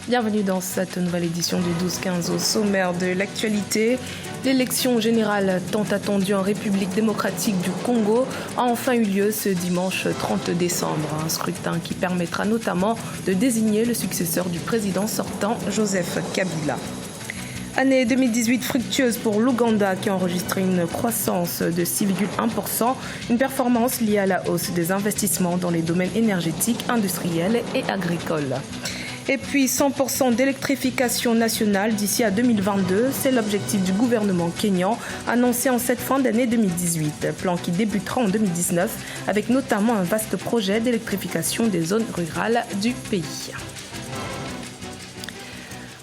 Bienvenue dans cette nouvelle édition du 12-15 au sommaire de l'actualité. L'élection générale tant attendue en République démocratique du Congo a enfin eu lieu ce dimanche 30 décembre. Un scrutin qui permettra notamment de désigner le successeur du président sortant, Joseph Kabila. Année 2018 fructueuse pour l'Ouganda qui a enregistré une croissance de 6,1%, une performance liée à la hausse des investissements dans les domaines énergétiques, industriels et agricoles. Et puis 100% d'électrification nationale d'ici à 2022, c'est l'objectif du gouvernement kényan annoncé en cette fin d'année 2018. Plan qui débutera en 2019 avec notamment un vaste projet d'électrification des zones rurales du pays.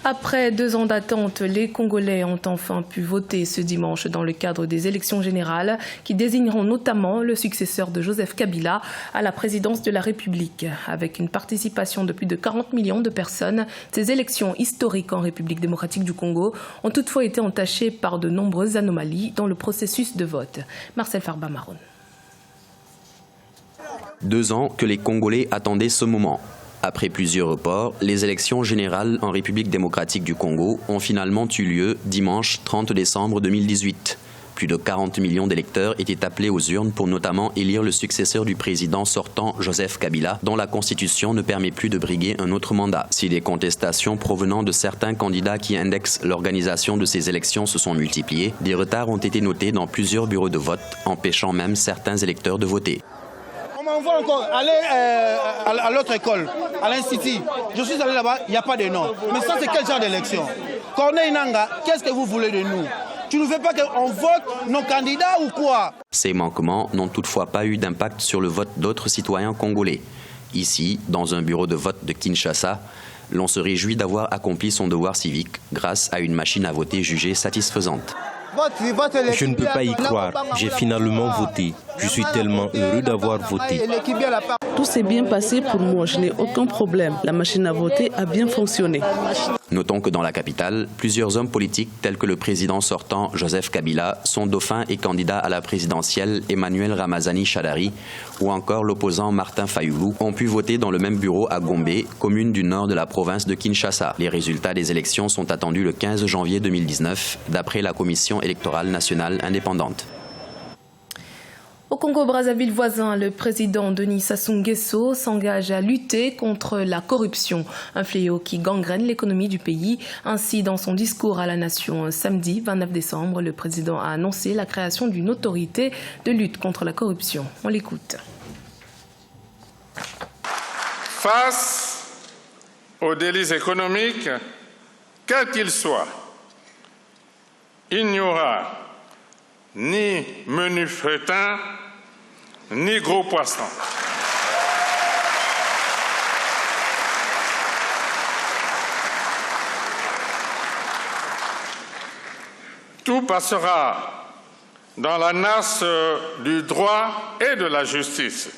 Après 2 ans d'attente, les Congolais ont enfin pu voter ce dimanche dans le cadre des élections générales qui désigneront notamment le successeur de Joseph Kabila à la présidence de la République. Avec une participation de plus de 40 millions de personnes, ces élections historiques en République démocratique du Congo ont toutefois été entachées par de nombreuses anomalies dans le processus de vote. Marcel Farba-Maroun. 2 ans que les Congolais attendaient ce moment. Après plusieurs reports, les élections générales en République démocratique du Congo ont finalement eu lieu dimanche 30 décembre 2018. Plus de 40 millions d'électeurs étaient appelés aux urnes pour notamment élire le successeur du président sortant Joseph Kabila, dont la Constitution ne permet plus de briguer un autre mandat. Si des contestations provenant de certains candidats qui indexent l'organisation de ces élections se sont multipliées, des retards ont été notés dans plusieurs bureaux de vote, empêchant même certains électeurs de voter. On va encore aller à l'autre école, à l'Institut. Je suis allé là-bas, il n'y a pas de nom. Mais ça, c'est quel genre d'élection? Corneille Nangaa, qu'est-ce que vous voulez de nous? Tu ne veux pas qu'on vote nos candidats ou quoi? Ces manquements n'ont toutefois pas eu d'impact sur le vote d'autres citoyens congolais. Ici, dans un bureau de vote de Kinshasa, l'on se réjouit d'avoir accompli son devoir civique grâce à une machine à voter jugée satisfaisante. Je ne peux pas y croire. J'ai finalement voté. Je suis tellement heureux d'avoir voté. Tout s'est bien passé pour moi. Je n'ai aucun problème. La machine à voter a bien fonctionné. Notons que dans la capitale, plusieurs hommes politiques tels que le président sortant Joseph Kabila, son dauphin et candidat à la présidentielle Emmanuel Ramazani Shadari ou encore l'opposant Martin Fayulu ont pu voter dans le même bureau à Gombe, commune du nord de la province de Kinshasa. Les résultats des élections sont attendus le 15 janvier 2019 d'après la Commission électorale nationale indépendante. Au Congo-Brazzaville voisin, le président Denis Sassou Nguesso s'engage à lutter contre la corruption, un fléau qui gangrène l'économie du pays. Ainsi, dans son discours à la nation samedi 29 décembre, le président a annoncé la création d'une autorité de lutte contre la corruption. On l'écoute. Face aux délits économiques, quels qu'ils soient, il n'y aura ni menu fretin, ni gros poisson. Tout passera dans la nasse du droit et de la justice.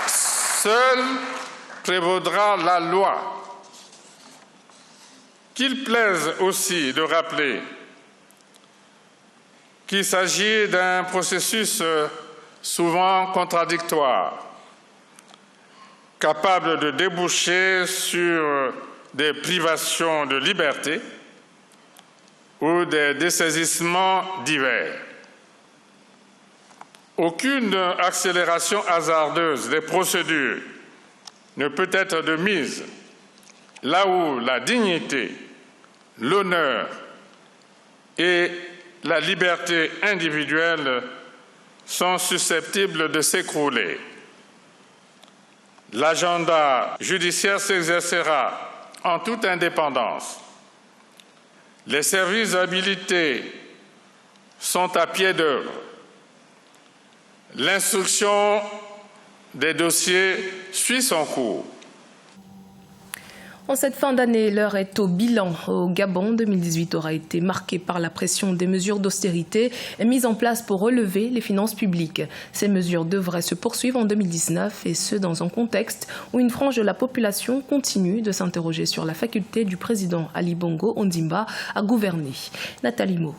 Seule prévaudra la loi. Qu'il plaise aussi de rappeler qu'il s'agit d'un processus souvent contradictoire, capable de déboucher sur des privations de liberté ou des dessaisissements divers. Aucune accélération hasardeuse des procédures ne peut être de mise là où la dignité, l'honneur et la liberté individuelle sont susceptibles de s'écrouler. L'agenda judiciaire s'exercera en toute indépendance. Les services habilités sont à pied d'œuvre. L'instruction des dossiers suit son cours. En cette fin d'année, l'heure est au bilan. Au Gabon, 2018 aura été marqué par la pression des mesures d'austérité mises en place pour relever les finances publiques. Ces mesures devraient se poursuivre en 2019 et ce dans un contexte où une frange de la population continue de s'interroger sur la faculté du président Ali Bongo Ondimba à gouverner. Nathalie Mo.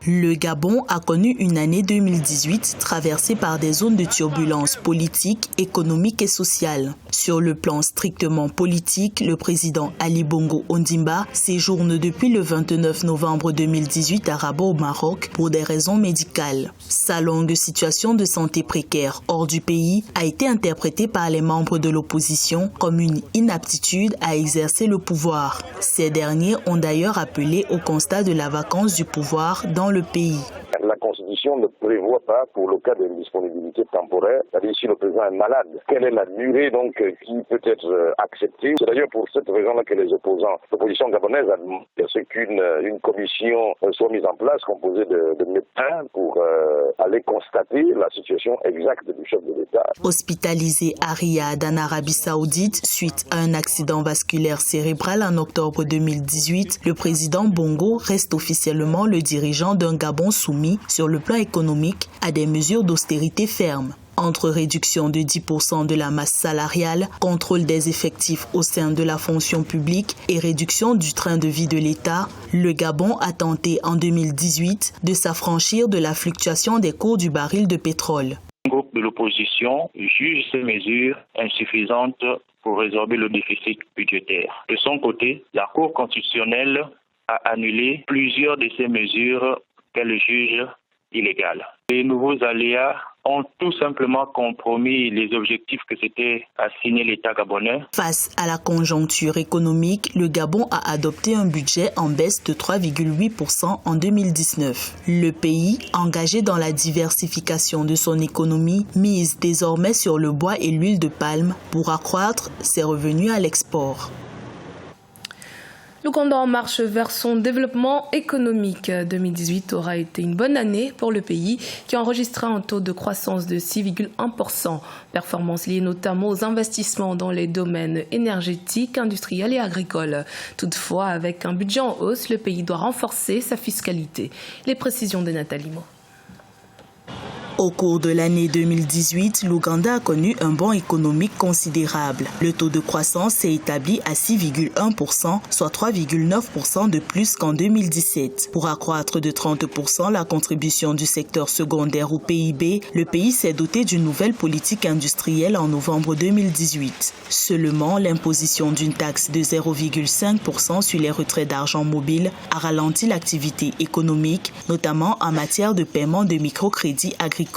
Le Gabon a connu une année 2018 traversée par des zones de turbulence politique, économique et sociale. Sur le plan strictement politique, le président Ali Bongo Ondimba séjourne depuis le 29 novembre 2018 à Rabat au Maroc pour des raisons médicales. Sa longue situation de santé précaire hors du pays a été interprétée par les membres de l'opposition comme une inaptitude à exercer le pouvoir. Ces derniers ont d'ailleurs appelé au constat de la vacance du pouvoir dans le pays. La Constitution ne prévoit pas, pour le cas d'une disponibilité temporaire, c'est-à-dire si le président est malade, quelle est la durée donc qui peut être acceptée. C'est d'ailleurs pour cette raison-là que les opposants, l'opposition gabonaise a demandé qu'une commission soit mise en place composée de médecins pour aller constater la situation exacte du chef de l'État. Hospitalisé à Riyad, en Arabie Saoudite, suite à un accident vasculaire cérébral en octobre 2018, le président Bongo reste officiellement le dirigeant d'un Gabon soumis sur le plan économique à des mesures d'austérité fermes. Entre réduction de 10% de la masse salariale, contrôle des effectifs au sein de la fonction publique et réduction du train de vie de l'État, le Gabon a tenté en 2018 de s'affranchir de la fluctuation des cours du baril de pétrole. Le groupe de l'opposition juge ces mesures insuffisantes pour résorber le déficit budgétaire. De son côté, la Cour constitutionnelle a annulé plusieurs de ces mesures qu'elle juge illégales. Les nouveaux aléas ont tout simplement compromis les objectifs que s'était assigné l'État gabonais. Face à la conjoncture économique, le Gabon a adopté un budget en baisse de 3,8% en 2019. Le pays, engagé dans la diversification de son économie, mise désormais sur le bois et l'huile de palme pour accroître ses revenus à l'export. L'Ouganda en marche vers son développement économique. 2018 aura été une bonne année pour le pays qui enregistra un taux de croissance de 6,1%. Performance liée notamment aux investissements dans les domaines énergétiques, industriels et agricoles. Toutefois, avec un budget en hausse, le pays doit renforcer sa fiscalité. Les précisions de Nathalie Mo. Au cours de l'année 2018, l'Ouganda a connu un bond économique considérable. Le taux de croissance s'est établi à 6,1%, soit 3,9% de plus qu'en 2017. Pour accroître de 30% la contribution du secteur secondaire au PIB, le pays s'est doté d'une nouvelle politique industrielle en novembre 2018. Seulement, l'imposition d'une taxe de 0,5% sur les retraits d'argent mobile a ralenti l'activité économique, notamment en matière de paiement de microcrédits agricoles.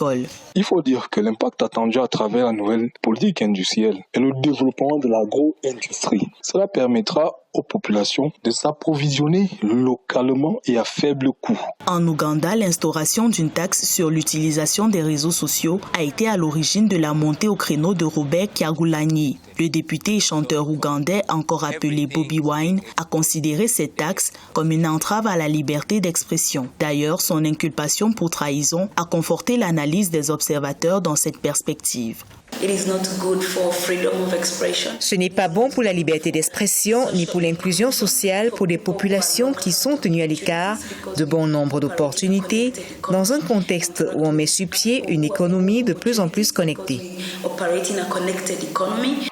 Il faut dire que l'impact attendu à travers la nouvelle politique industrielle est le développement de l'agro-industrie. Cela permettra aux populations de s'approvisionner localement et à faible coût. En Ouganda, l'instauration d'une taxe sur l'utilisation des réseaux sociaux a été à l'origine de la montée au créneau de Robert Kyagulanyi. Le député et chanteur ougandais, encore appelé Bobby Wine, a considéré cette taxe comme une entrave à la liberté d'expression. D'ailleurs, son inculpation pour trahison a conforté l'analyse des observateurs dans cette perspective. Ce n'est pas bon pour la liberté d'expression ni pour l'inclusion sociale pour des populations qui sont tenues à l'écart de bon nombre d'opportunités dans un contexte où on met sur pied une économie de plus en plus connectée.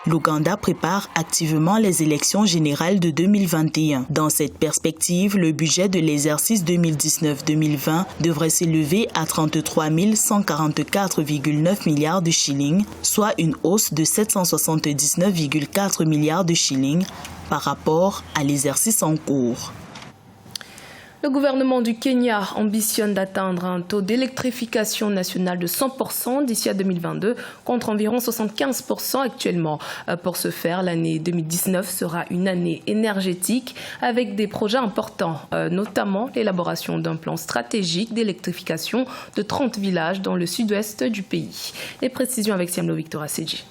L'Ouganda prépare activement les élections générales de 2021. Dans cette perspective, le budget de l'exercice 2019-2020 devrait s'élever à 33 144,9 milliards de shillings, soit une hausse de 779,4 milliards de shillings par rapport à l'exercice en cours. Le gouvernement du Kenya ambitionne d'atteindre un taux d'électrification nationale de 100% d'ici à 2022 contre environ 75% actuellement. Pour ce faire, l'année 2019 sera une année énergétique avec des projets importants, notamment l'élaboration d'un plan stratégique d'électrification de 30 villages dans le sud-ouest du pays. Les précisions avec Siamlo Victoria Seji.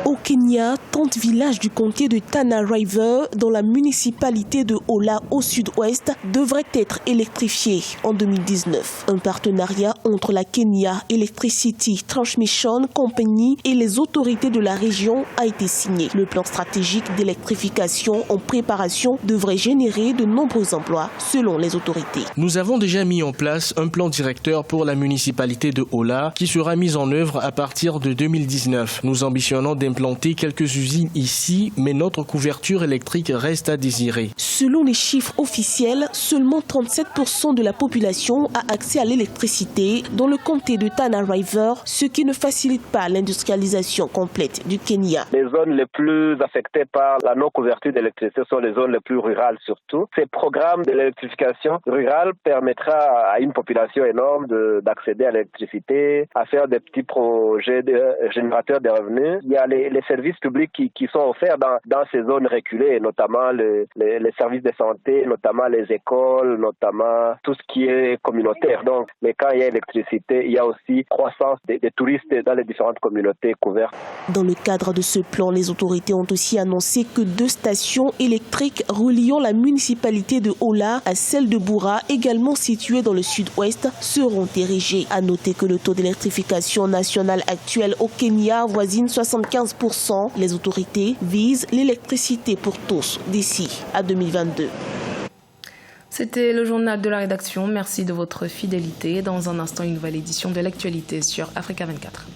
Au Kenya, 30 villages du comté de Tana River, dans la municipalité de Ola au sud-ouest, devraient être électrifiés en 2019. Un partenariat entre la Kenya Electricity Transmission Company et les autorités de la région a été signé. Le plan stratégique d'électrification en préparation devrait générer de nombreux emplois selon les autorités. Nous avons déjà mis en place un plan directeur pour la municipalité de Ola qui sera mis en œuvre à partir de 2019. Nous ambitionnons d'implémenter implanté quelques usines ici, mais notre couverture électrique reste à désirer. Selon les chiffres officiels, seulement 37% de la population a accès à l'électricité dans le comté de Tana River, ce qui ne facilite pas l'industrialisation complète du Kenya. Les zones les plus affectées par la non-couverture d'électricité sont les zones les plus rurales surtout. Ces programmes de l'électrification rurale permettra à une population énorme d'accéder à l'électricité, à faire des petits projets de générateurs de revenus. Il y a les services publics qui sont offerts dans ces zones reculées, notamment les services de santé, notamment les écoles, notamment tout ce qui est communautaire. Donc, mais quand il y a électricité, il y a aussi croissance des touristes dans les différentes communautés couvertes. Dans le cadre de ce plan, les autorités ont aussi annoncé que 2 stations électriques reliant la municipalité de Ola à celle de Boura, également située dans le sud-ouest, seront érigées. À noter que le taux d'électrification national actuel au Kenya voisine 75%. Les autorités visent l'électricité pour tous d'ici à 2022. C'était le journal de la rédaction. Merci de votre fidélité. Dans un instant, une nouvelle édition de l'actualité sur Africa 24.